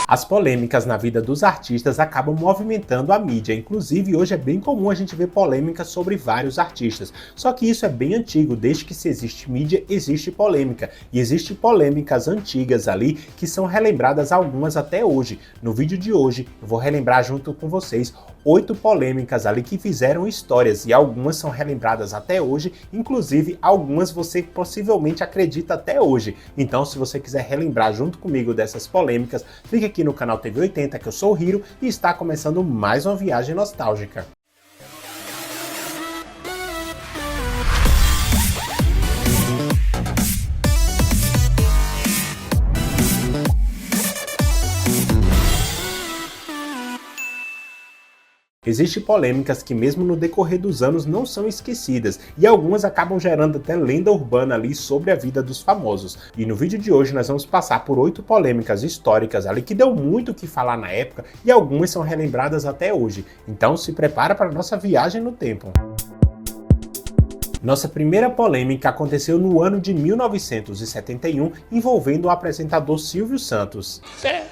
As polêmicas na vida dos artistas acabam movimentando a mídia, inclusive hoje é bem comum a gente ver polêmicas sobre vários artistas. Só que isso é bem antigo, desde que se existe mídia, existe polêmica. E existem polêmicas antigas ali que são relembradas algumas até hoje. No vídeo de hoje eu vou relembrar junto com vocês 8 polêmicas ali que fizeram histórias e algumas são relembradas até hoje, inclusive algumas você possivelmente acredita até hoje. Então se você quiser relembrar junto comigo dessas polêmicas, fique aqui no canal TV 80, que eu sou o Hiro e está começando mais uma viagem nostálgica. Existem polêmicas que mesmo no decorrer dos anos não são esquecidas e algumas acabam gerando até lenda urbana ali sobre a vida dos famosos. E no vídeo de hoje nós vamos passar por 8 polêmicas históricas ali que deu muito o que falar na época e algumas são relembradas até hoje. Então se prepara para a nossa viagem no tempo. Nossa primeira polêmica aconteceu no ano de 1971, envolvendo o apresentador Silvio Santos.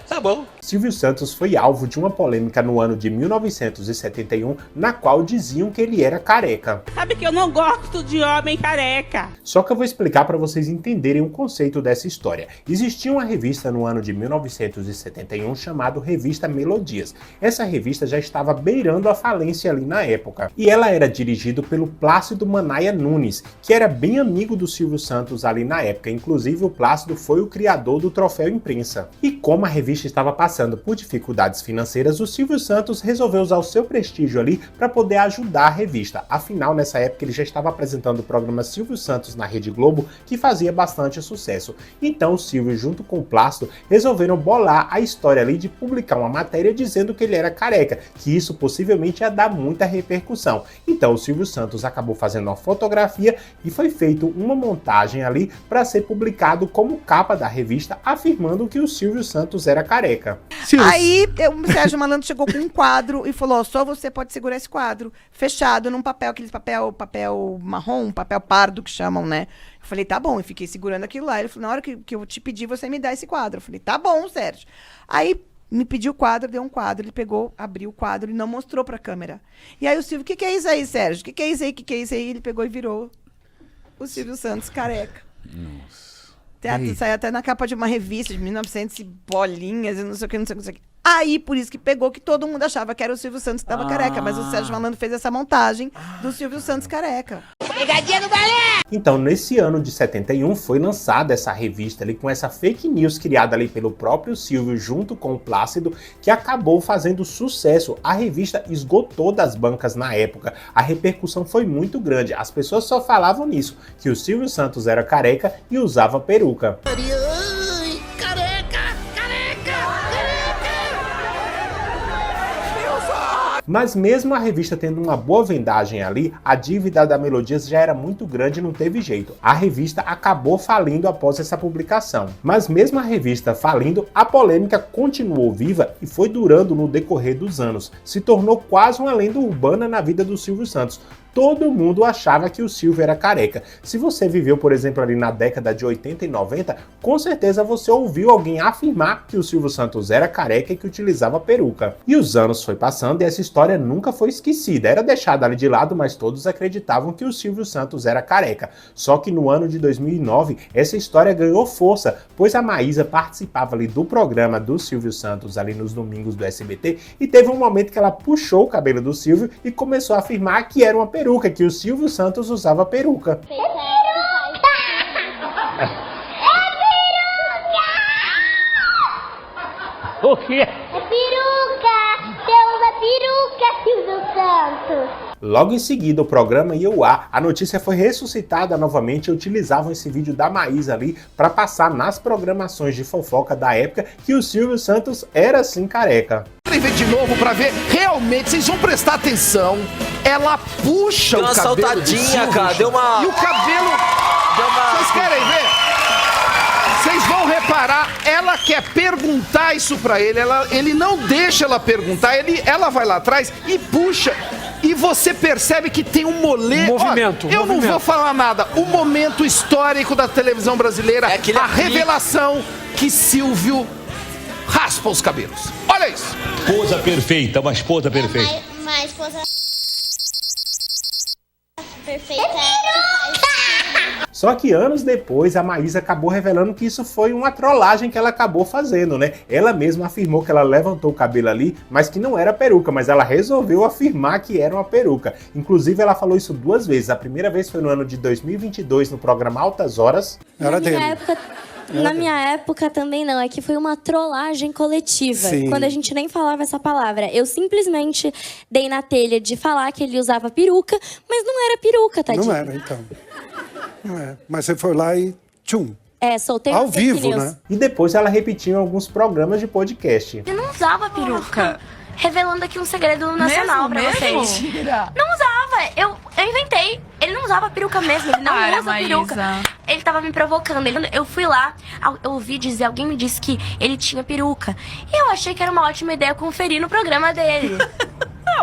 Tá bom. Silvio Santos foi alvo de uma polêmica no ano de 1971, na qual diziam que ele era careca. Sabe que eu não gosto de homem careca. Só que eu vou explicar para vocês entenderem o conceito dessa história. Existia uma revista no ano de 1971 chamada Revista Melodias. Essa revista já estava beirando a falência ali na época. E ela era dirigida pelo Plácido Manaia Nunes, que era bem amigo do Silvio Santos ali na época. Inclusive o Plácido foi o criador do Troféu Imprensa. E como a revista estava passando por dificuldades financeiras, o Silvio Santos resolveu usar o seu prestígio ali para poder ajudar a revista. Afinal, nessa época ele já estava apresentando o programa Silvio Santos na Rede Globo, que fazia bastante sucesso. Então o Silvio junto com o Plácido resolveram bolar a história ali de publicar uma matéria dizendo que ele era careca, que isso possivelmente ia dar muita repercussão. Então o Silvio Santos acabou fazendo uma fotografia e foi feita uma montagem ali para ser publicado como capa da revista, afirmando que o Silvio Santos era careca. Aí o Sérgio Malandro chegou com um quadro e falou: só você pode segurar esse quadro, fechado num papel, aquele papel marrom, papel pardo que chamam, né? Eu falei, tá bom, e fiquei segurando aquilo lá. Ele falou, na hora que eu te pedir, você me dá esse quadro. Eu falei, tá bom, Sérgio. Aí me pediu o quadro, deu um quadro, ele pegou, abriu o quadro e não mostrou pra câmera. E aí o Silvio, o que é isso aí, Sérgio? O que é isso aí? O que é isso aí? Ele pegou e virou o Silvio Santos careca. Nossa. Saiu até na capa de uma revista de 1900 e bolinhas e não sei o que, não sei o que. Aí, por isso que pegou, que todo mundo achava que era o Silvio Santos que estava careca. Mas o Sérgio Malandro fez essa montagem do Silvio Santos careca. Pegadinha do balé! Então, nesse ano de 71, foi lançada essa revista ali com essa fake news criada ali pelo próprio Silvio junto com o Plácido, que acabou fazendo sucesso. A revista esgotou das bancas na época. A repercussão foi muito grande. As pessoas só falavam nisso, que o Silvio Santos era careca e usava peruca. Mas mesmo a revista tendo uma boa vendagem ali, a dívida da Melodias já era muito grande e não teve jeito. A revista acabou falindo após essa publicação. Mas mesmo a revista falindo, a polêmica continuou viva e foi durando no decorrer dos anos. Se tornou quase uma lenda urbana na vida do Silvio Santos. Todo mundo achava que o Silvio era careca. Se você viveu, por exemplo, ali na década de 80 e 90, com certeza você ouviu alguém afirmar que o Silvio Santos era careca e que utilizava peruca. E os anos foi passando e essa história nunca foi esquecida. Era deixada ali de lado, mas todos acreditavam que o Silvio Santos era careca. Só que no ano de 2009, essa história ganhou força, pois a Maísa participava ali do programa do Silvio Santos ali nos domingos do SBT e teve um momento que ela puxou o cabelo do Silvio e começou a afirmar que era uma peruca, que o Silvio Santos usava peruca. É peruca! O quê? É peruca! Você usa peruca, Silvio Santos! Logo em seguida, o programa ia ao ar, a notícia foi ressuscitada novamente e utilizavam esse vídeo da Maísa ali para passar nas programações de fofoca da época que o Silvio Santos era sim careca. Ver de novo pra ver, realmente, vocês vão prestar atenção, ela puxa o cabelo saltadinha, cara, deu uma... E o cabelo... Vocês querem ver? Vocês vão reparar, ela quer perguntar isso pra ele, ele não deixa ela perguntar, ela vai lá atrás e puxa. E você percebe que tem um movimento. Eu não vou falar nada. O momento histórico da televisão brasileira, a revelação que Silvio raspa raspa os cabelos. Olha isso. Esposa perfeita, uma esposa perfeita. Uma esposa perfeita. Só que anos depois, a Maísa acabou revelando que isso foi uma trollagem que ela acabou fazendo, né? Ela mesma afirmou que ela levantou o cabelo ali, mas que não era peruca, mas ela resolveu afirmar que era uma peruca. Inclusive, ela falou isso 2 vezes. A primeira vez foi no ano de 2022, no programa Altas Horas. Na minha época também não, é que foi uma trollagem coletiva. Sim. Quando a gente nem falava essa palavra. Eu simplesmente dei na telha de falar que ele usava peruca, mas não era peruca, tadinho. Não era, então. Não é. Mas você foi lá e tchum. Soltei Ao uma fake vivo, news. né? E depois ela repetiu em alguns programas de podcast. Ele não usava peruca. Revelando aqui um segredo nacional pra vocês. Não usava. Eu inventei. Ele não usava peruca mesmo. Ele não usa peruca. Ele tava me provocando. Eu fui lá, eu ouvi dizer, alguém me disse que ele tinha peruca. E eu achei que era uma ótima ideia conferir no programa dele.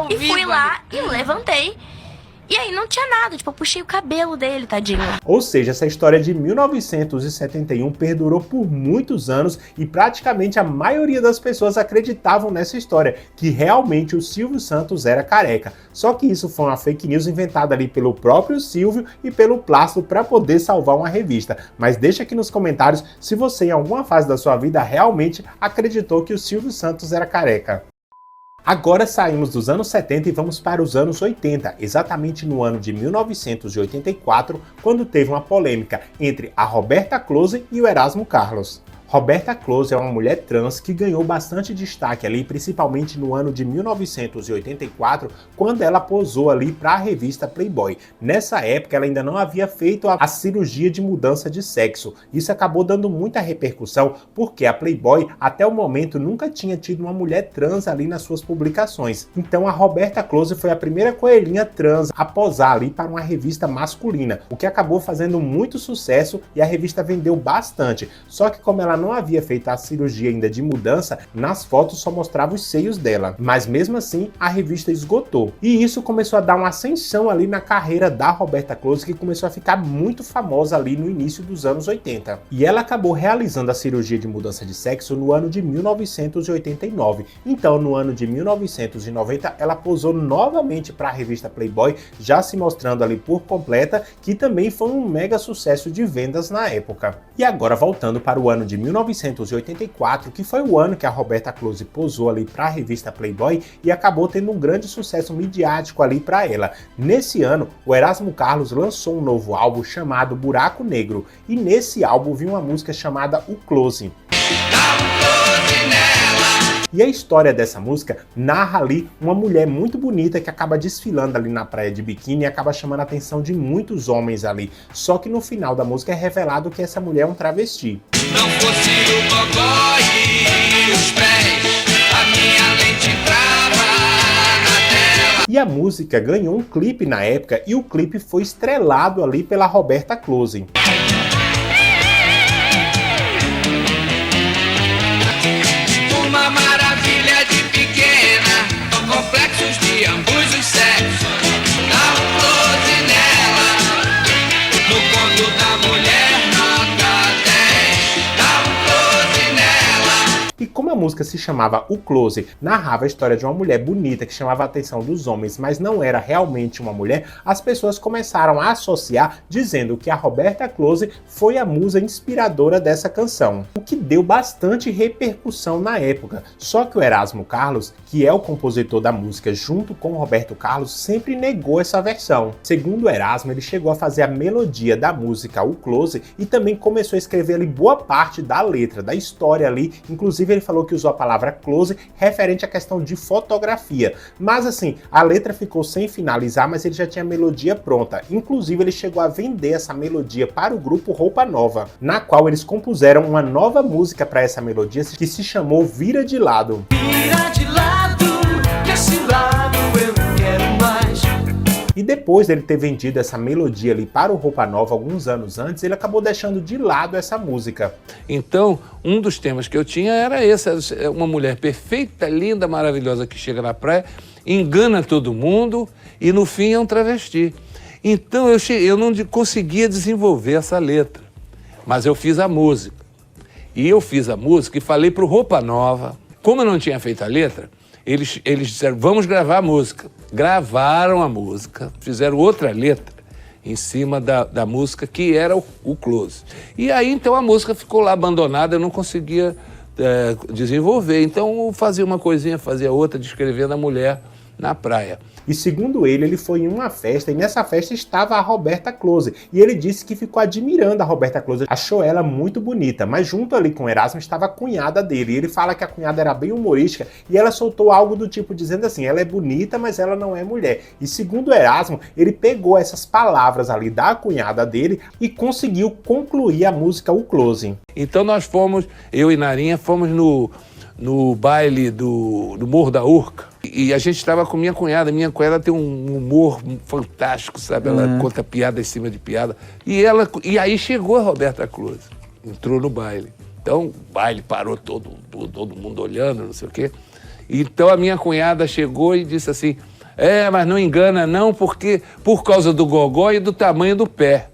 E fui lá e levantei. E aí não tinha nada, tipo, eu puxei o cabelo dele, tadinho. Ou seja, essa história de 1971 perdurou por muitos anos e praticamente a maioria das pessoas acreditavam nessa história, que realmente o Silvio Santos era careca. Só que isso foi uma fake news inventada ali pelo próprio Silvio e pelo Plácido para poder salvar uma revista. Mas deixa aqui nos comentários se você em alguma fase da sua vida realmente acreditou que o Silvio Santos era careca. Agora saímos dos anos 70 e vamos para os anos 80, exatamente no ano de 1984, quando teve uma polêmica entre a Roberta Close e o Erasmo Carlos. Roberta Close é uma mulher trans que ganhou bastante destaque ali, principalmente no ano de 1984, quando ela posou ali para a revista Playboy. Nessa época, ela ainda não havia feito a cirurgia de mudança de sexo. Isso acabou dando muita repercussão, porque a Playboy, até o momento, nunca tinha tido uma mulher trans ali nas suas publicações. Então, a Roberta Close foi a primeira coelhinha trans a posar ali para uma revista masculina, o que acabou fazendo muito sucesso e a revista vendeu bastante. Só que como ela não havia feito a cirurgia ainda de mudança, nas fotos só mostrava os seios dela, mas mesmo assim a revista esgotou. E isso começou a dar uma ascensão ali na carreira da Roberta Close, que começou a ficar muito famosa ali no início dos anos 80. E ela acabou realizando a cirurgia de mudança de sexo no ano de 1989. Então, no ano de 1990, ela posou novamente para a revista Playboy, já se mostrando ali por completa, que também foi um mega sucesso de vendas na época. E agora, voltando para o ano de 1984, que foi o ano que a Roberta Close posou ali para a revista Playboy e acabou tendo um grande sucesso midiático ali para ela. Nesse ano, o Erasmo Carlos lançou um novo álbum chamado Buraco Negro, e nesse álbum vinha uma música chamada O Close. E a história dessa música narra ali uma mulher muito bonita que acaba desfilando ali na praia de biquíni e acaba chamando a atenção de muitos homens ali. Só que no final da música é revelado que essa mulher é um travesti. Não fosse o gogó e os pés, a minha lente trava na tela. E a música ganhou um clipe na época e o clipe foi estrelado ali pela Roberta Close. Uma maravilha de pequena, com complexos de ambos os sexos. Dá um close nela, no ponto da mulher nota 10. Dá um close nela. E como a música se chamava O Close, narrava a história de uma mulher bonita que chamava a atenção dos homens, mas não era realmente uma mulher, as pessoas começaram a associar, dizendo que a Roberta Close foi a musa inspiradora dessa canção, o que deu bastante repercussão na época. Só que o Erasmo Carlos, que é o compositor da música junto com o Roberto Carlos, sempre negou essa versão. Segundo o Erasmo, ele chegou a fazer a melodia da música O Close e também começou a escrever ali boa parte da letra, da história ali. Inclusive ele falou que usou a palavra close referente à questão de fotografia. Mas assim, a letra ficou sem finalizar, mas ele já tinha a melodia pronta. Inclusive ele chegou a vender essa melodia para o grupo Roupa Nova, na qual eles compuseram uma nova música para essa melodia que se chamou Vira de Lado. Vira de lado, que esse lado eu não quero mais. E depois dele ter vendido essa melodia ali para o Roupa Nova alguns anos antes, ele acabou deixando de lado essa música. Então, um dos temas que eu tinha era esse, uma mulher perfeita, linda, maravilhosa que chega na praia, engana todo mundo e no fim é um travesti. Então eu não conseguia desenvolver essa letra, mas eu fiz a música. E eu fiz a música e falei para o Roupa Nova Como eu não tinha feito a letra, eles disseram, vamos gravar a música. Gravaram a música, fizeram outra letra em cima da música, que era o Close. E aí, então, a música ficou lá abandonada, eu não conseguia desenvolver. Então, eu fazia uma coisinha, fazia outra, descrevendo a mulher na praia. E segundo ele foi em uma festa, e nessa festa estava a Roberta Close. E ele disse que ficou admirando a Roberta Close, achou ela muito bonita, mas junto ali com o Erasmo estava a cunhada dele. E ele fala que a cunhada era bem humorística, e ela soltou algo do tipo dizendo assim, ela é bonita, mas ela não é mulher. E segundo o Erasmo, ele pegou essas palavras ali da cunhada dele e conseguiu concluir a música O Close. Então nós fomos, eu e Narinha, fomos no baile do Morro da Urca. E a gente estava com minha cunhada. Minha cunhada tem um humor fantástico, sabe? Ela conta piada em cima de piada. E aí chegou a Roberta Close, entrou no baile. Então o baile parou, todo mundo olhando, não sei o quê. Então a minha cunhada chegou e disse assim, mas não engana não, porque por causa do gogó e do tamanho do pé.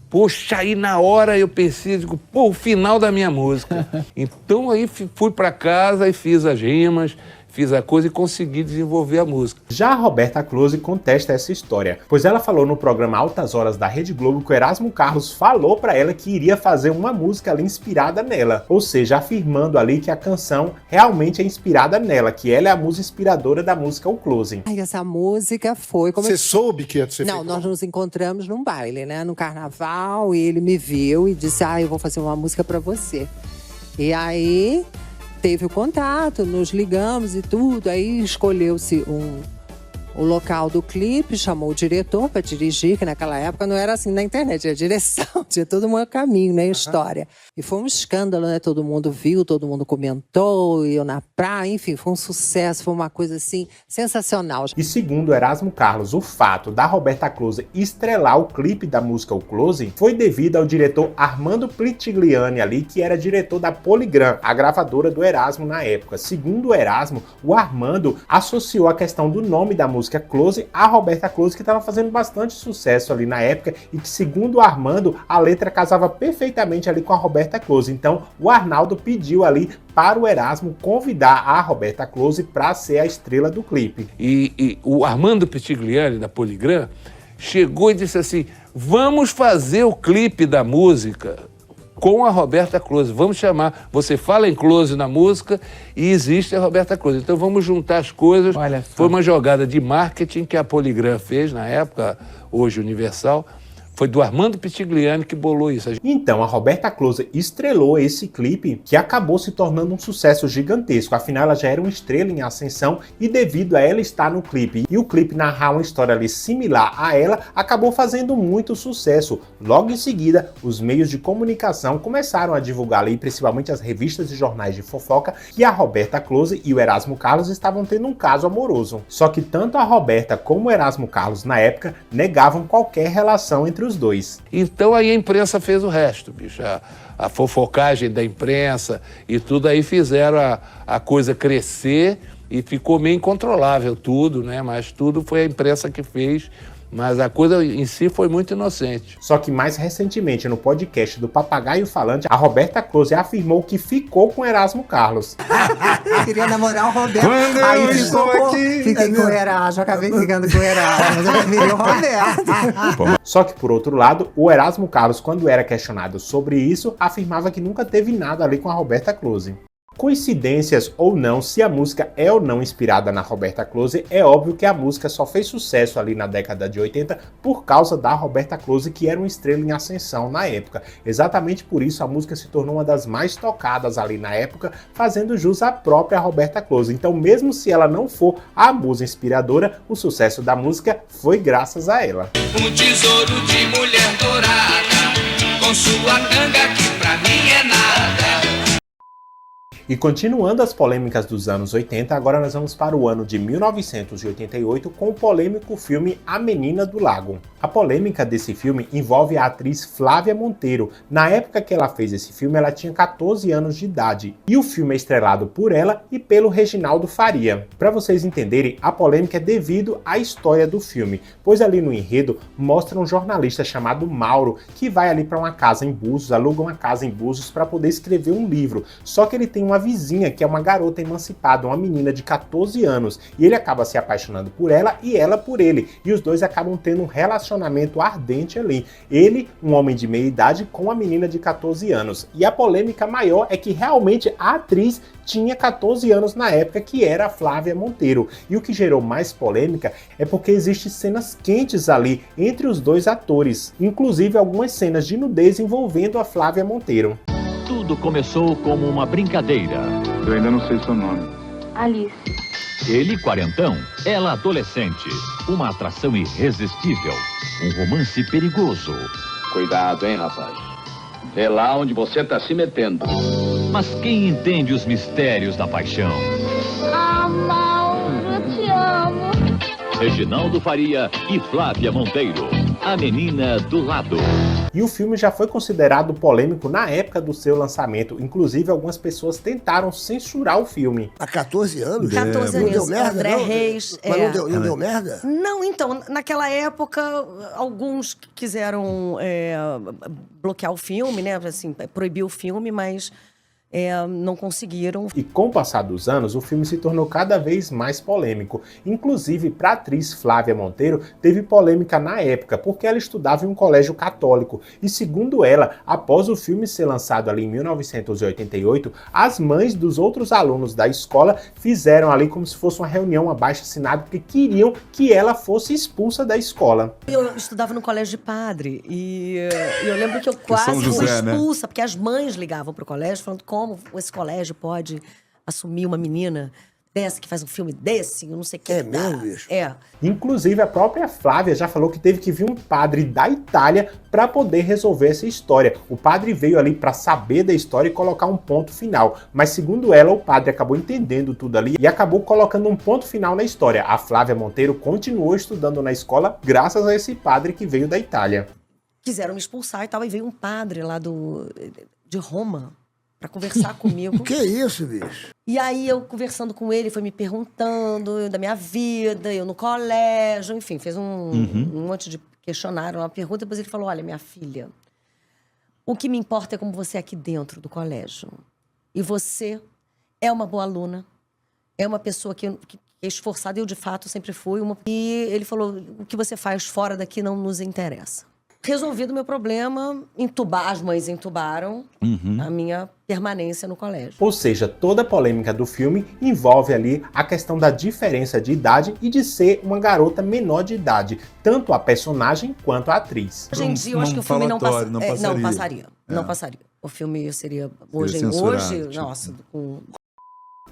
Poxa, aí na hora eu pensei, digo, o final da minha música. Então aí fui para casa e fiz as rimas, fiz a coisa e consegui desenvolver a música. Já a Roberta Close contesta essa história, pois ela falou no programa Altas Horas da Rede Globo que o Erasmo Carlos falou para ela que iria fazer uma música ali inspirada nela, ou seja, afirmando ali que a canção realmente é inspirada nela, que ela é a musa inspiradora da música O Close. Essa música foi... Você soube que ia ser Não, nós nos encontramos num baile, né, no carnaval, e ele me viu e disse, eu vou fazer uma música para você. E aí... teve o contato, nos ligamos e tudo, aí escolheu-se o local do clipe, chamou o diretor para dirigir, que naquela época não era assim na internet, era direção, tinha todo um caminho, né, história. E foi um escândalo, né, todo mundo viu, todo mundo comentou, eu na praia, enfim, foi um sucesso, foi uma coisa assim, sensacional. E segundo Erasmo Carlos, o fato da Roberta Close estrelar o clipe da música O Close foi devido ao diretor Armando Plitigliani ali, que era diretor da Polygram, a gravadora do Erasmo na época. Segundo o Erasmo, o Armando associou a questão do nome da música Close a Roberta Close, que estava fazendo bastante sucesso ali na época e que, segundo o Armando, a letra casava perfeitamente ali com a Roberta Close. Então, o Arnaldo pediu ali para o Erasmo convidar a Roberta Close para ser a estrela do clipe. E o Armando Plitigliani, da Polygram, chegou e disse assim, vamos fazer o clipe da música com a Roberta Close, vamos chamar, você fala em Close na música e existe a Roberta Close, então vamos juntar as coisas. Foi uma jogada de marketing que a Polygram fez na época, hoje Universal, foi do Armando Plitigliani que bolou isso. Então, a Roberta Close estrelou esse clipe que acabou se tornando um sucesso gigantesco. Afinal, ela já era uma estrela em ascensão e devido a ela estar no clipe e o clipe narrar uma história ali similar a ela, acabou fazendo muito sucesso. Logo em seguida, os meios de comunicação começaram a divulgar ali, principalmente as revistas e jornais de fofoca, que a Roberta Close e o Erasmo Carlos estavam tendo um caso amoroso. Só que tanto a Roberta como o Erasmo Carlos, na época, negavam qualquer relação entre os dois. Então aí a imprensa fez o resto, bicho. A fofocagem da imprensa e tudo aí fizeram a coisa crescer e ficou meio incontrolável tudo, né? Mas tudo foi a imprensa que fez. Mas a coisa em si foi muito inocente. Só que mais recentemente, no podcast do Papagaio Falante, a Roberta Close afirmou que ficou com Erasmo Carlos. Queria namorar o Roberto. Aí fiquei com o Erasmo, acabei ficando com o Erasmo, mas eu preferi o Roberto. Só que, por outro lado, o Erasmo Carlos, quando era questionado sobre isso, afirmava que nunca teve nada ali com a Roberta Close. Coincidências ou não, se a música é ou não inspirada na Roberta Close, é óbvio que a música só fez sucesso ali na década de 80 por causa da Roberta Close, que era uma estrela em ascensão na época. Exatamente por isso a música se tornou uma das mais tocadas ali na época, fazendo jus à própria Roberta Close. Então, mesmo se ela não for a musa inspiradora, o sucesso da música foi graças a ela. Um tesouro de mulher dourada, com sua canga que pra mim é nada. E continuando as polêmicas dos anos 80, agora nós vamos para o ano de 1988 com o polêmico filme A Menina do Lago. A polêmica desse filme envolve a atriz Flávia Monteiro. Na época que ela fez esse filme, ela tinha 14 anos de idade. E o filme é estrelado por ela e pelo Reginaldo Faria. Para vocês entenderem, a polêmica é devido à história do filme, pois ali no enredo mostra um jornalista chamado Mauro que vai ali para uma casa em Búzios, aluga uma casa em Búzios para poder escrever um livro. Só que ele tem uma uma vizinha que é uma garota emancipada, uma menina de 14 anos, e ele acaba se apaixonando por ela e ela por ele, e os dois acabam tendo um relacionamento ardente ali. Ele, um homem de meia idade, com a menina de 14 anos. E a polêmica maior é que realmente a atriz tinha 14 anos na época, que era a Flávia Monteiro. E o que gerou mais polêmica é porque existem cenas quentes ali entre os dois atores, inclusive algumas cenas de nudez envolvendo a Flávia Monteiro. Tudo começou como uma brincadeira. Eu ainda não sei seu nome. Alice. Ele, quarentão, ela adolescente. Uma atração irresistível. Um romance perigoso. Cuidado, hein, rapaz. Vê lá onde você tá se metendo. Mas quem entende os mistérios da paixão? Ah, Mauro, eu te amo. Reginaldo Faria e Flávia Monteiro. A menina do lado. E o filme já foi considerado polêmico na época do seu lançamento. Inclusive, algumas pessoas tentaram censurar o filme. Há 14 anos? 14 Não anos. deu merda, André não? Reis. Mas não deu merda? Não, então, naquela época, alguns quiseram bloquear o filme, né? Assim, proibir o filme, mas não conseguiram. E com o passar dos anos, o filme se tornou cada vez mais polêmico. Inclusive, para a atriz Flávia Monteiro, teve polêmica na época, porque ela estudava em um colégio católico. E segundo ela, após o filme ser lançado ali em 1988, as mães dos outros alunos da escola fizeram ali como se fosse uma reunião abaixo-assinada, porque queriam que ela fosse expulsa da escola. Eu estudava no colégio de padre e eu lembro que eu quase fui expulsa, porque as mães ligavam para o colégio falando como esse colégio pode assumir uma menina dessa que faz um filme desse, eu não sei o que. É mesmo, bicho? É. Inclusive, a própria Flávia já falou que teve que vir um padre da Itália para poder resolver essa história. O padre veio ali para saber da história e colocar um ponto final. Mas, segundo ela, o padre acabou entendendo tudo ali e acabou colocando um ponto final na história. A Flávia Monteiro continuou estudando na escola graças a esse padre que veio da Itália. Quiseram me expulsar e tal, e veio um padre lá de Roma para conversar comigo. Que isso, bicho? E aí eu conversando com ele, foi me perguntando da minha vida, eu no colégio, enfim, fez um monte de questionário, uma pergunta, depois ele falou, olha, minha filha, o que me importa é como você é aqui dentro do colégio. E você é uma boa aluna, é uma pessoa que é esforçada, eu de fato sempre fui. E ele falou, o que você faz fora daqui não nos interessa. Resolvido o meu problema, as mães entubaram a minha permanência no colégio. Ou seja, toda a polêmica do filme envolve ali a questão da diferença de idade e de ser uma garota menor de idade, tanto a personagem quanto a atriz. Hoje em dia, eu acho que o filme não passaria. Não passaria. O filme seria hoje, nossa,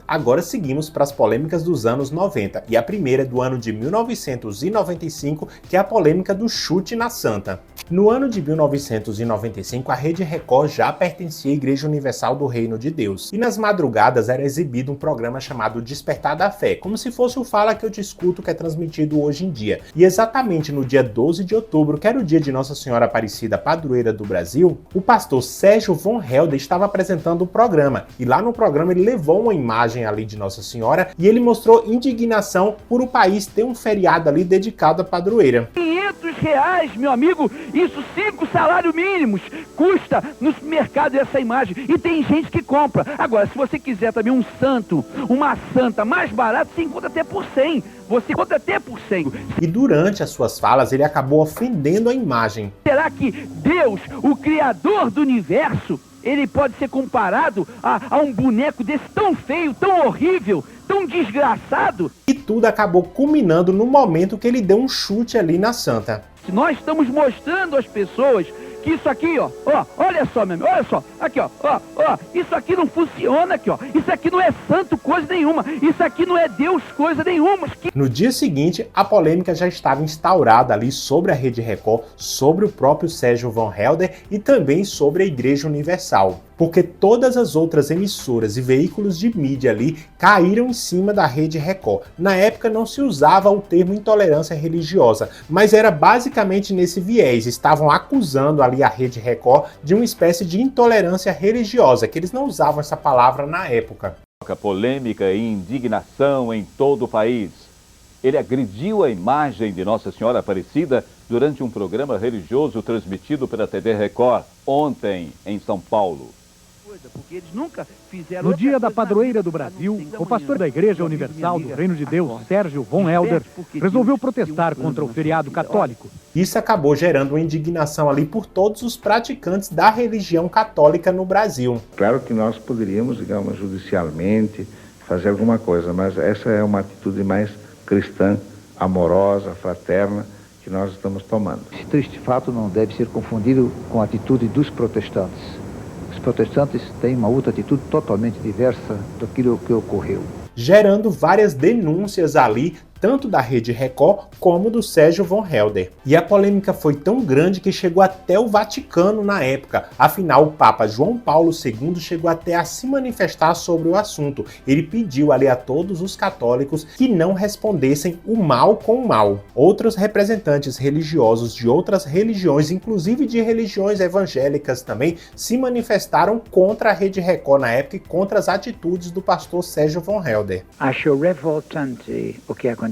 Agora seguimos para as polêmicas dos anos 90, e a primeira é do ano de 1995, que é a polêmica do chute na Santa. No ano de 1995, a Rede Record já pertencia à Igreja Universal do Reino de Deus, e nas madrugadas era exibido um programa chamado Despertar da Fé, como se fosse o Fala Que Eu Te Escuto, que é transmitido hoje em dia. E exatamente no dia 12 de outubro, que era o dia de Nossa Senhora Aparecida, padroeira do Brasil, o pastor Sérgio Von Helder estava apresentando o programa, e lá no programa ele levou uma imagem ali de Nossa Senhora e ele mostrou indignação por o país ter um feriado ali dedicado à padroeira. R$500, meu amigo, isso 5 salários mínimos custa no supermercado essa imagem, e tem gente que compra. Agora, se você quiser também um santo, uma santa mais barato, você encontra até por 100. Você encontra até por 100. E durante as suas falas, ele acabou ofendendo a imagem. Será que Deus, o Criador do universo, ele pode ser comparado a um boneco desse tão feio, tão horrível, tão desgraçado? E tudo acabou culminando no momento que ele deu um chute ali na Santa. Nós estamos mostrando às pessoas que isso aqui, ó, olha só, meu amigo, olha só, aqui, ó, isso aqui não funciona aqui, ó, isso aqui não é santo coisa nenhuma, isso aqui não é Deus coisa nenhuma. No dia seguinte, a polêmica já estava instaurada ali sobre a Rede Record, sobre o próprio Sérgio Von Helder e também sobre a Igreja Universal, porque todas as outras emissoras e veículos de mídia ali caíram em cima da Rede Record. Na época não se usava o termo intolerância religiosa, mas era basicamente nesse viés, estavam acusando ali a Rede Record de uma espécie de intolerância religiosa, que eles não usavam essa palavra na época. Polêmica e indignação em todo o país. Ele agrediu a imagem de Nossa Senhora Aparecida durante um programa religioso transmitido pela TV Record ontem em São Paulo. No dia da padroeira do Brasil, o pastor da Igreja Universal do Reino de Deus, Sérgio von Helder, resolveu protestar contra o feriado católico. Isso acabou gerando uma indignação ali por todos os praticantes da religião católica no Brasil. Claro que nós poderíamos, digamos, judicialmente fazer alguma coisa, mas essa é uma atitude mais cristã, amorosa, fraterna, que nós estamos tomando. Esse triste fato não deve ser confundido com a atitude dos protestantes. Os protestantes têm uma outra atitude totalmente diversa daquilo que ocorreu. Gerando várias denúncias ali, tanto da Rede Record como do Sérgio von Helder. E a polêmica foi tão grande que chegou até o Vaticano na época. Afinal, o Papa João Paulo II chegou até a se manifestar sobre o assunto. Ele pediu ali a todos os católicos que não respondessem o mal com o mal. Outros representantes religiosos de outras religiões, inclusive de religiões evangélicas também, se manifestaram contra a Rede Record na época e contra as atitudes do pastor Sérgio von Helder. Acho revoltante o que aconteceu.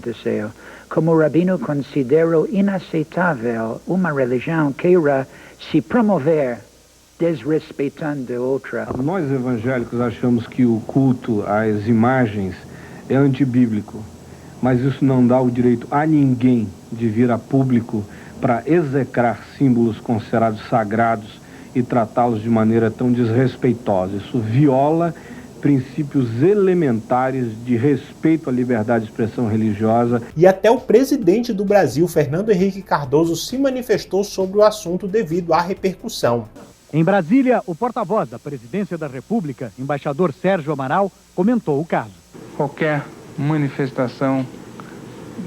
Como rabino, considero inaceitável uma religião queira se promover desrespeitando outra. Nós evangélicos achamos que o culto às imagens é antibíblico, mas isso não dá o direito a ninguém de vir a público para execrar símbolos considerados sagrados e tratá-los de maneira tão desrespeitosa. Isso viola princípios elementares de respeito à liberdade de expressão religiosa. E até o presidente do Brasil, Fernando Henrique Cardoso, se manifestou sobre o assunto devido à repercussão. Em Brasília, o porta-voz da Presidência da República, embaixador Sérgio Amaral, comentou o caso. Qualquer manifestação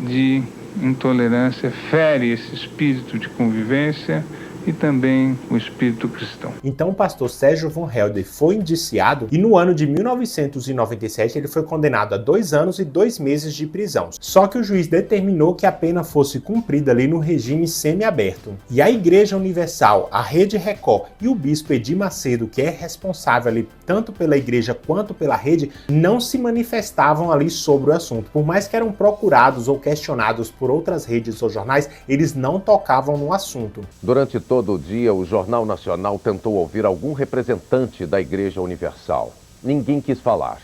de intolerância fere esse espírito de convivência e também o espírito cristão. Então o pastor Sérgio von Helder foi indiciado e no ano de 1997 ele foi condenado a 2 anos e 2 meses de prisão. Só que o juiz determinou que a pena fosse cumprida ali no regime semiaberto. E a Igreja Universal, a Rede Record e o bispo Edir Macedo, que é responsável ali tanto pela igreja quanto pela rede, não se manifestavam ali sobre o assunto. Por mais que eram procurados ou questionados por outras redes ou jornais, eles não tocavam no assunto. Durante todo o dia, o Jornal Nacional tentou ouvir algum representante da Igreja Universal. Ninguém quis falar.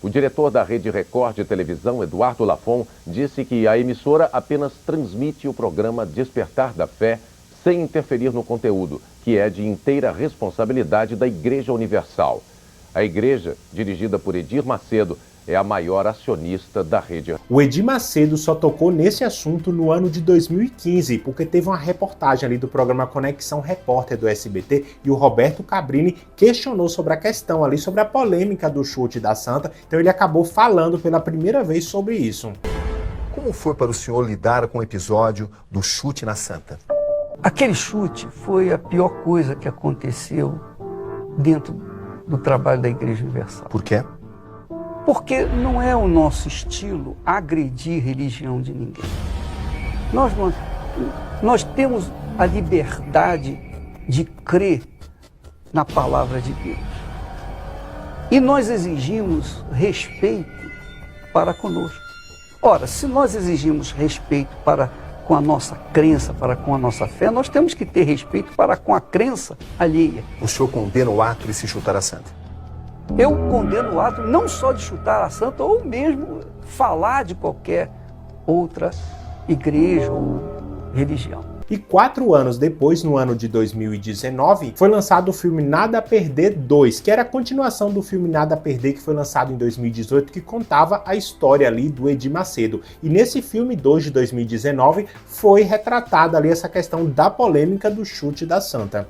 O diretor da Rede Record de televisão, Eduardo Lafon, disse que a emissora apenas transmite o programa Despertar da Fé sem interferir no conteúdo, que é de inteira responsabilidade da Igreja Universal. A igreja, dirigida por Edir Macedo, é a maior acionista da rede. O Edir Macedo só tocou nesse assunto no ano de 2015, porque teve uma reportagem ali do programa Conexão Repórter do SBT e o Roberto Cabrini questionou sobre a questão ali, sobre a polêmica do chute da Santa, então ele acabou falando pela primeira vez sobre isso. Como foi para o senhor lidar com o episódio do chute na Santa? Aquele chute foi a pior coisa que aconteceu dentro do trabalho da Igreja Universal. Por quê? Porque não é o nosso estilo agredir religião de ninguém. Nós temos a liberdade de crer na palavra de Deus. E nós exigimos respeito para conosco. Ora, se nós exigimos respeito para com a nossa crença, para com a nossa fé, nós temos que ter respeito para com a crença alheia. O senhor condena o ato de se chutar a Santa? Eu condeno o ato não só de chutar a Santa, ou mesmo falar de qualquer outra igreja ou religião. E 4 anos depois, no ano de 2019, foi lançado o filme Nada a Perder 2, que era a continuação do filme Nada a Perder, que foi lançado em 2018, que contava a história ali do Edir Macedo. E nesse filme 2 de 2019, foi retratada ali essa questão da polêmica do chute da Santa.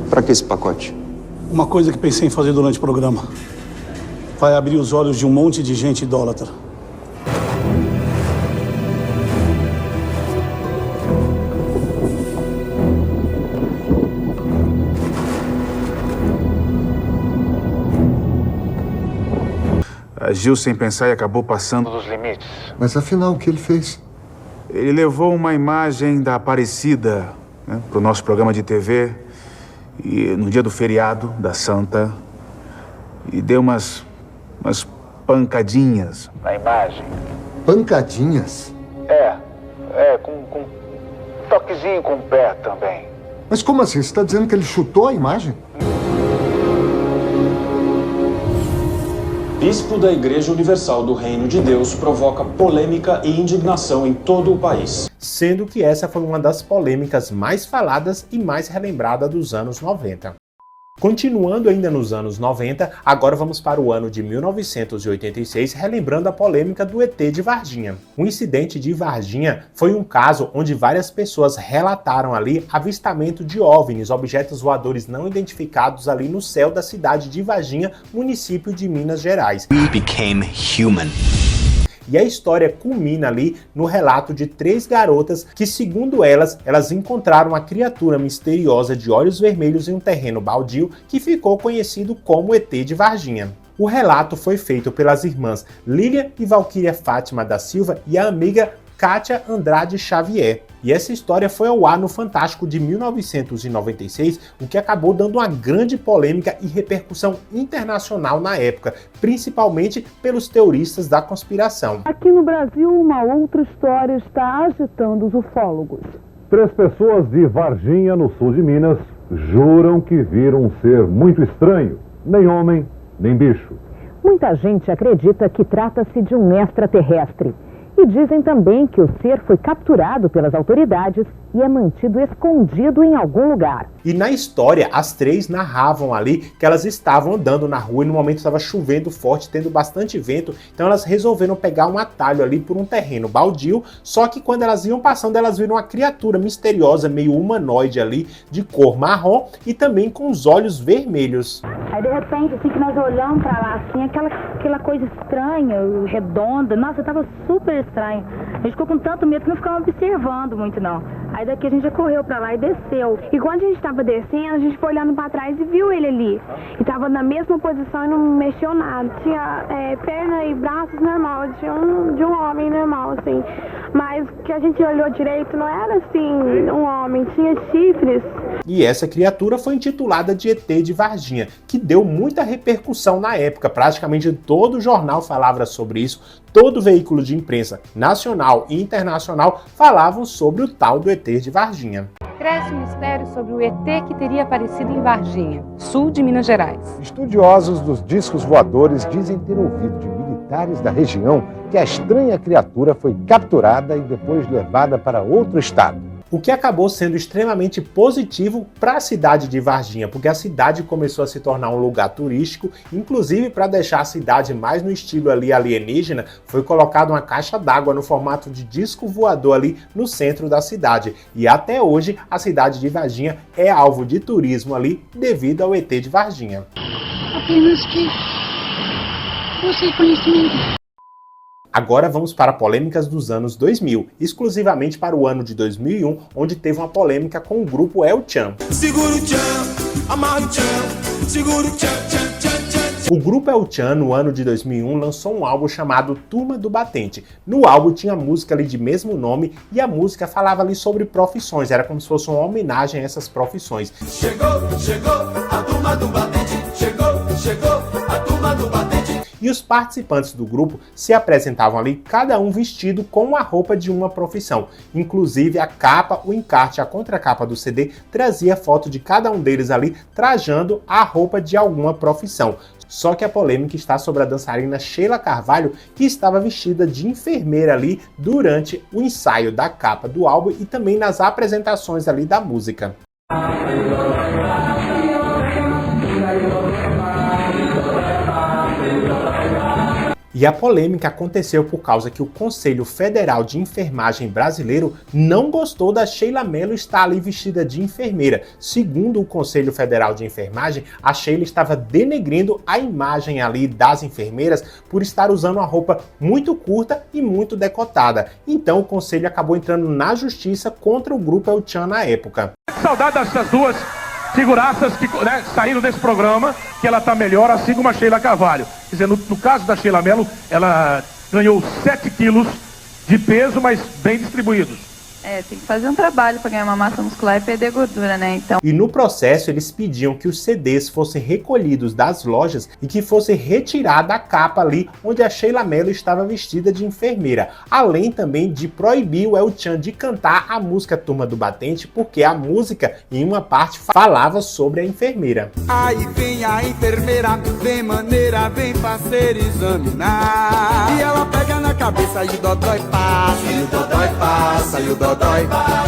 Para que esse pacote? Uma coisa que pensei em fazer durante o programa. Vai abrir os olhos de um monte de gente idólatra. Agiu sem pensar e acabou passando dos limites. Mas afinal, o que ele fez? Ele levou uma imagem da Aparecida, né, para o nosso programa de TV, e no dia do feriado da Santa, e deu umas pancadinhas na imagem. Pancadinhas? Com um toquezinho com o pé também. Mas como assim? Você está dizendo que ele chutou a imagem? bispo da Igreja Universal do Reino de Deus provoca polêmica e indignação em todo o país. Sendo que essa foi uma das polêmicas mais faladas e mais relembrada dos anos 90. Continuando ainda nos anos 90, agora vamos para o ano de 1986, relembrando a polêmica do ET de Varginha. O incidente de Varginha foi um caso onde várias pessoas relataram ali avistamento de OVNIs, objetos voadores não identificados ali no céu da cidade de Varginha, município de Minas Gerais. We became human. E a história culmina ali no relato de 3 garotas que, segundo elas encontraram uma criatura misteriosa de olhos vermelhos em um terreno baldio que ficou conhecido como ET de Varginha. O relato foi feito pelas irmãs Lília e Valquíria Fátima da Silva e a amiga Kátia Andrade Xavier. E essa história foi ao ar no Fantástico de 1996, o que acabou dando uma grande polêmica e repercussão internacional na época, principalmente pelos teoristas da conspiração. Aqui no Brasil, uma outra história está agitando os ufólogos. 3 pessoas de Varginha, no sul de Minas, juram que viram um ser muito estranho, nem homem, nem bicho. Muita gente acredita que trata-se de um extraterrestre. E dizem também que o ser foi capturado pelas autoridades e é mantido escondido em algum lugar. E na história, as 3 narravam ali que elas estavam andando na rua e no momento estava chovendo forte, tendo bastante vento, então elas resolveram pegar um atalho ali por um terreno baldio, só que quando elas iam passando, elas viram uma criatura misteriosa, meio humanoide ali, de cor marrom e também com os olhos vermelhos. Aí de repente, assim que nós olhamos pra lá, assim, aquela coisa estranha, redonda, nossa, tava super estranho. A gente ficou com tanto medo que não ficava observando muito não. Aí daqui a gente já correu pra lá e desceu. E quando a gente tava descendo, a gente foi olhando pra trás e viu ele ali. E tava na mesma posição e não mexeu nada. Tinha perna e braços normal, de um homem normal, assim. Mas que a gente olhou direito não era assim um homem, tinha chifres. E essa criatura foi intitulada de ET de Varginha, que deu muita repercussão na época. Praticamente todo jornal falava sobre isso, todo veículo de imprensa nacional e internacional falavam sobre o tal do ET de Varginha. Cresce o mistério sobre o ET que teria aparecido em Varginha, sul de Minas Gerais. Estudiosos dos discos voadores dizem ter ouvido de militares da região que a estranha criatura foi capturada e depois levada para outro estado. O que acabou sendo extremamente positivo para a cidade de Varginha, porque a cidade começou a se tornar um lugar turístico, inclusive para deixar a cidade mais no estilo ali alienígena, foi colocada uma caixa d'água no formato de disco voador ali no centro da cidade. E até hoje a cidade de Varginha é alvo de turismo ali devido ao ET de Varginha. Apenas que você conhecimento. Agora vamos para polêmicas dos anos 2000, exclusivamente para o ano de 2001, onde teve uma polêmica com o grupo El Chan. Segura o Chan, amarra o Chan, segura o Chan, Chan, Chan, Chan. O grupo El Chan, no ano de 2001, lançou um álbum chamado Turma do Batente. No álbum tinha a música ali de mesmo nome e a música falava ali sobre profissões, era como se fosse uma homenagem a essas profissões. Chegou a turma do batente, chegou a turma do batente. E os participantes do grupo se apresentavam ali, cada um vestido com a roupa de uma profissão. Inclusive a capa, o encarte, a contracapa do CD trazia foto de cada um deles ali trajando a roupa de alguma profissão. Só que a polêmica está sobre a dançarina Sheila Carvalho, que estava vestida de enfermeira ali durante o ensaio da capa do álbum e também nas apresentações ali da música. E a polêmica aconteceu por causa que o Conselho Federal de Enfermagem brasileiro não gostou da Sheila Mello estar ali vestida de enfermeira. Segundo o Conselho Federal de Enfermagem, a Sheila estava denegrindo a imagem ali das enfermeiras por estar usando uma roupa muito curta e muito decotada. Então o Conselho acabou entrando na justiça contra o grupo El Chan na época. Saudade dessas duas figuraças que saíram desse programa, que ela tá melhor, assim como a Sheila Carvalho. Quer dizer, no caso da Sheila Mello, ela ganhou 7 quilos de peso, mas bem distribuídos. Tem que fazer um trabalho para ganhar uma massa muscular e perder gordura, né? Então... E no processo eles pediam que os CDs fossem recolhidos das lojas e que fosse retirada a capa ali onde a Sheila Mello estava vestida de enfermeira. Além também de proibir o El Chan de cantar a música Turma do Batente, porque a música em uma parte falava sobre a enfermeira. Aí vem a enfermeira, vem maneira, vem parceiro examinar. E ela pega na cabeça e o dodói passa, e o dodói passa, e o dodói.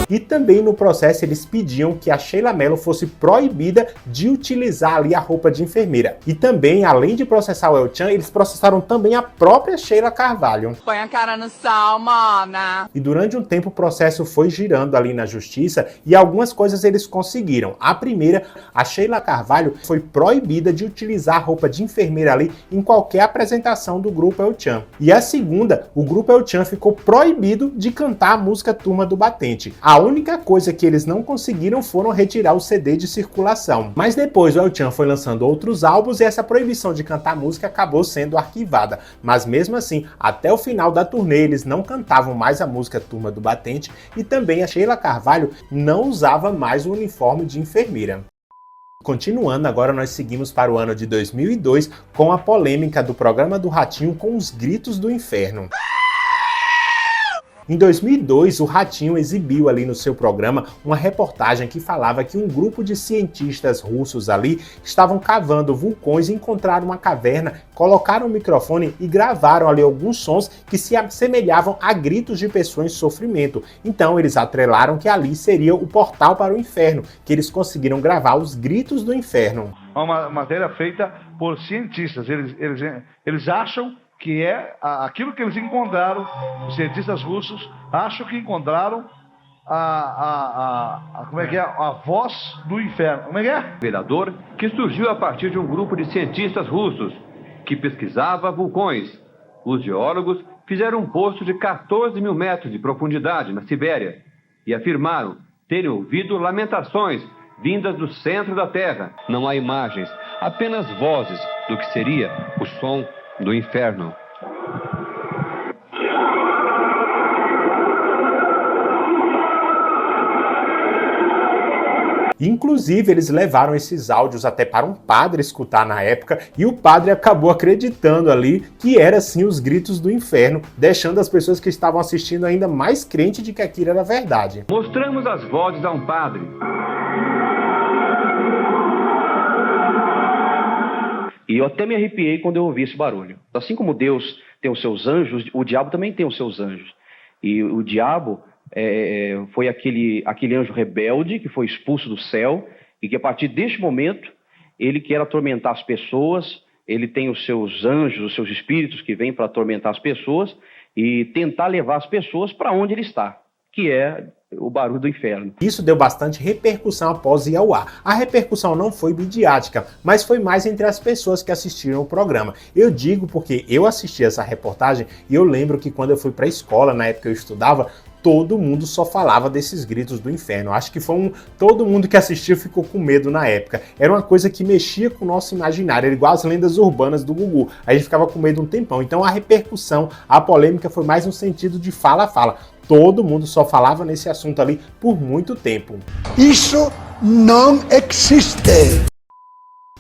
E também no processo eles pediam que a Sheila Mello fosse proibida de utilizar ali a roupa de enfermeira. E também, além de processar o El Chan, eles processaram também a própria Sheila Carvalho. Põe a cara no sal, mana. E durante um tempo o processo foi girando ali na justiça e algumas coisas eles conseguiram. A primeira, a Sheila Carvalho foi proibida de utilizar a roupa de enfermeira ali em qualquer apresentação do grupo El Chan. E a segunda, o grupo El Chan ficou proibido de cantar a música Turma do Batente. A única coisa que eles não conseguiram foram retirar o CD de circulação. Mas depois o El Chan foi lançando outros álbuns e essa proibição de cantar música acabou sendo arquivada. Mas mesmo assim, até o final da turnê eles não cantavam mais a música Turma do Batente e também a Sheila Carvalho não usava mais o uniforme de enfermeira. Continuando, agora nós seguimos para o ano de 2002 com a polêmica do programa do Ratinho com os gritos do inferno. Em 2002, o Ratinho exibiu ali no seu programa uma reportagem que falava que um grupo de cientistas russos ali estavam cavando vulcões e encontraram uma caverna, colocaram o microfone e gravaram ali alguns sons que se assemelhavam a gritos de pessoas em sofrimento. Então eles atrelaram que ali seria o portal para o inferno, que eles conseguiram gravar os gritos do inferno. Uma matéria feita por cientistas, eles acham que é aquilo que eles encontraram, os cientistas russos acham que encontraram como é que é? A voz do inferno. Como é que é? Revelador que surgiu a partir de um grupo de cientistas russos que pesquisava vulcões. Os geólogos fizeram um poço de 14 mil metros de profundidade na Sibéria e afirmaram terem ouvido lamentações vindas do centro da Terra. Não há imagens, apenas vozes do que seria o som do inferno. Inclusive, eles levaram esses áudios até para um padre escutar na época e o padre acabou acreditando ali que era sim os gritos do inferno, deixando as pessoas que estavam assistindo ainda mais crentes de que aquilo era verdade. Mostramos as vozes a um padre. E eu até me arrepiei quando eu ouvi esse barulho. Assim como Deus tem os seus anjos, o diabo também tem os seus anjos. E o diabo foi aquele anjo rebelde que foi expulso do céu e que a partir deste momento ele quer atormentar as pessoas, ele tem os seus anjos, os seus espíritos que vêm para atormentar as pessoas e tentar levar as pessoas para onde ele está, que é o barulho do inferno. Isso deu bastante repercussão após ir ao ar. A repercussão não foi midiática, mas foi mais entre as pessoas que assistiram o programa. Eu digo porque eu assisti essa reportagem e eu lembro que quando eu fui para a escola, na época eu estudava, todo mundo só falava desses gritos do inferno. Acho que todo mundo que assistiu ficou com medo na época. Era uma coisa que mexia com o nosso imaginário, era igual as lendas urbanas do Gugu. A gente ficava com medo um tempão. Então a repercussão, a polêmica foi mais no sentido de fala-fala. Todo mundo só falava nesse assunto ali por muito tempo. Isso não existe!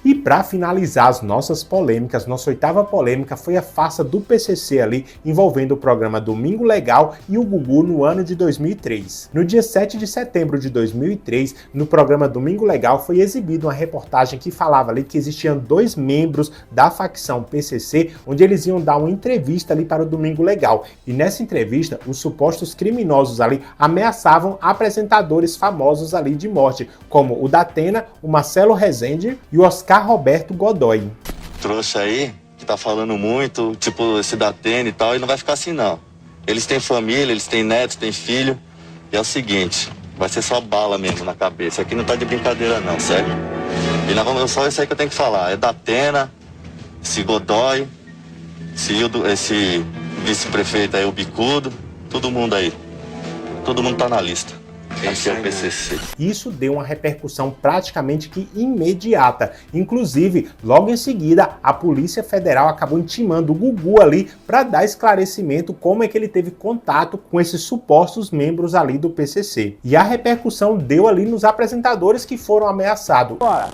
E para finalizar as nossas polêmicas, nossa oitava polêmica foi a farsa do PCC ali, envolvendo o programa Domingo Legal e o Gugu no ano de 2003. No dia 7 de setembro de 2003, no programa Domingo Legal, foi exibida uma reportagem que falava ali que existiam 2 membros da facção PCC, onde eles iam dar uma entrevista ali para o Domingo Legal. E nessa entrevista, os supostos criminosos ali ameaçavam apresentadores famosos ali de morte, como o Datena, o Marcelo Rezende e o Oscar Roberto Godoy. Trouxa aí, que tá falando muito, tipo esse Datena e tal, e não vai ficar assim não. Eles têm família, eles têm netos, têm filho, e é o seguinte, vai ser só bala mesmo na cabeça. Aqui não tá de brincadeira não, sério? E nós vamos, só isso aí que eu tenho que falar, é Datena, esse Godoy, esse vice-prefeito aí, o Bicudo, todo mundo aí. Todo mundo tá na lista. Aqui é o PCC. Isso deu uma repercussão praticamente que imediata. Inclusive, logo em seguida, a Polícia Federal acabou intimando o Gugu ali para dar esclarecimento como é que ele teve contato com esses supostos membros ali do PCC. E a repercussão deu ali nos apresentadores que foram ameaçados. Ora,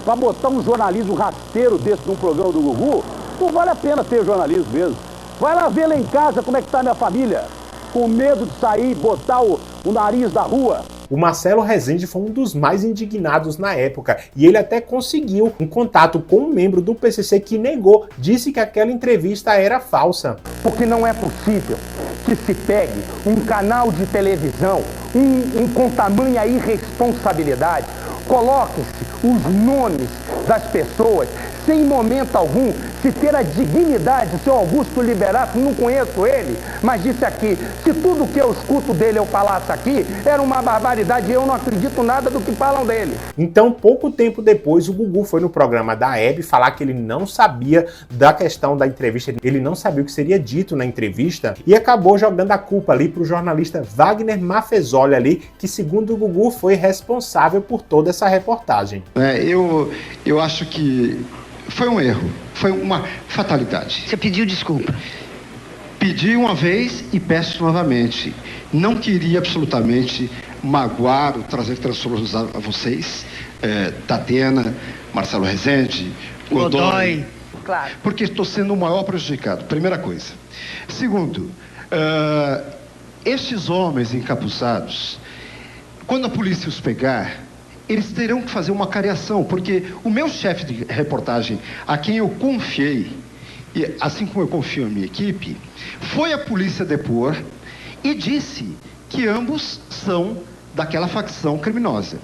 para botar um jornalismo rasteiro desse num programa do Gugu, não vale a pena ter jornalismo mesmo. Vai lá ver lá em casa como é que tá minha família. Com medo de sair e botar o nariz da rua. O Marcelo Rezende foi um dos mais indignados na época e ele até conseguiu um contato com um membro do PCC que negou, disse que aquela entrevista era falsa. Porque não é possível que se pegue um canal de televisão com tamanha irresponsabilidade, coloque-se os nomes das pessoas sem momento algum se ter a dignidade. O senhor Augusto Liberato, não conheço ele, mas disse aqui, se tudo que eu escuto dele eu falasse aqui, era uma barbaridade e eu não acredito nada do que falam dele. Então, pouco tempo depois, o Gugu foi no programa da Hebe falar que ele não sabia da questão da entrevista, ele não sabia o que seria dito na entrevista e acabou jogando a culpa ali pro jornalista Wagner Maffezoli ali, que segundo o Gugu foi responsável por toda essa reportagem. Eu acho que foi um erro, foi uma fatalidade. Você pediu desculpa? Pedi uma vez e peço novamente. Não queria absolutamente magoar ou trazer transtornos a vocês, Datena, Marcelo Rezende, Godoy. Claro. Porque estou sendo o maior prejudicado, primeira coisa. Segundo, estes homens encapuzados, quando a polícia os pegar, eles terão que fazer uma cariação, porque o meu chefe de reportagem, a quem eu confiei, e assim como eu confio na minha equipe, foi a polícia depor e disse que ambos são daquela facção criminosa.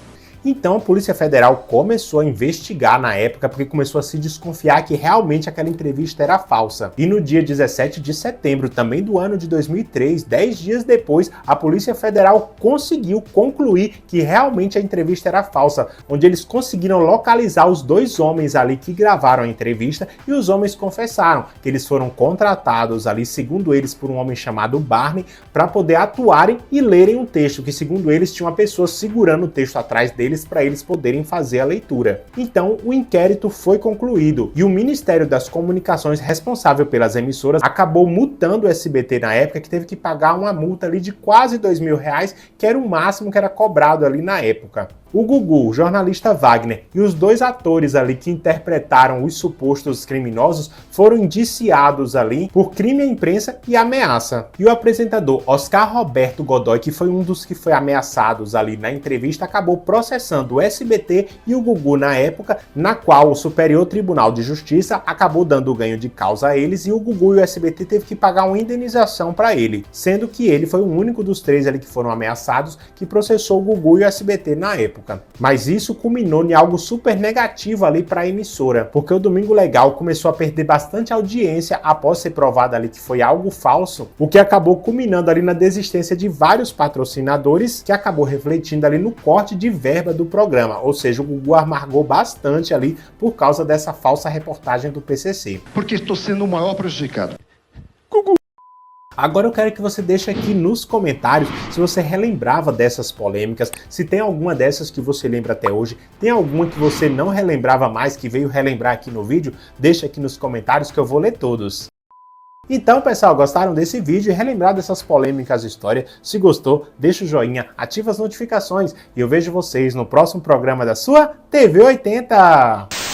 Então a Polícia Federal começou a investigar na época porque começou a se desconfiar que realmente aquela entrevista era falsa. E no dia 17 de setembro, também do ano de 2003, 10 dias depois, a Polícia Federal conseguiu concluir que realmente a entrevista era falsa, onde eles conseguiram localizar os dois homens ali que gravaram a entrevista e os homens confessaram que eles foram contratados ali, segundo eles, por um homem chamado Barney, para poder atuarem e lerem um texto, que segundo eles tinha uma pessoa segurando o texto atrás deles para eles poderem fazer a leitura. Então, o inquérito foi concluído e o Ministério das Comunicações, responsável pelas emissoras, acabou multando o SBT na época, que teve que pagar uma multa ali de quase R$2.000, que era o máximo que era cobrado ali na época. O Gugu, o jornalista Wagner e os dois atores ali que interpretaram os supostos criminosos foram indiciados ali por crime à imprensa e ameaça. E o apresentador Oscar Roberto Godoy, que foi um dos que foi ameaçados ali na entrevista, acabou processando o SBT e o Gugu na época, na qual o Superior Tribunal de Justiça acabou dando o ganho de causa a eles e o Gugu e o SBT teve que pagar uma indenização para ele, sendo que ele foi o único dos três ali que foram ameaçados que processou o Gugu e o SBT na época. Mas isso culminou em algo super negativo ali para a emissora, porque o Domingo Legal começou a perder bastante audiência após ser provado ali que foi algo falso, o que acabou culminando ali na desistência de vários patrocinadores, que acabou refletindo ali no corte de verba do programa, ou seja, o Gugu amargou bastante ali por causa dessa falsa reportagem do PCC. Porque estou sendo o maior prejudicado. Gugu. Agora eu quero que você deixe aqui nos comentários se você relembrava dessas polêmicas, se tem alguma dessas que você lembra até hoje, tem alguma que você não relembrava mais, que veio relembrar aqui no vídeo, deixa aqui nos comentários que eu vou ler todos. Então, pessoal, gostaram desse vídeo e relembrar dessas polêmicas histórias? Se gostou, deixa o joinha, ativa as notificações e eu vejo vocês no próximo programa da sua TV 80.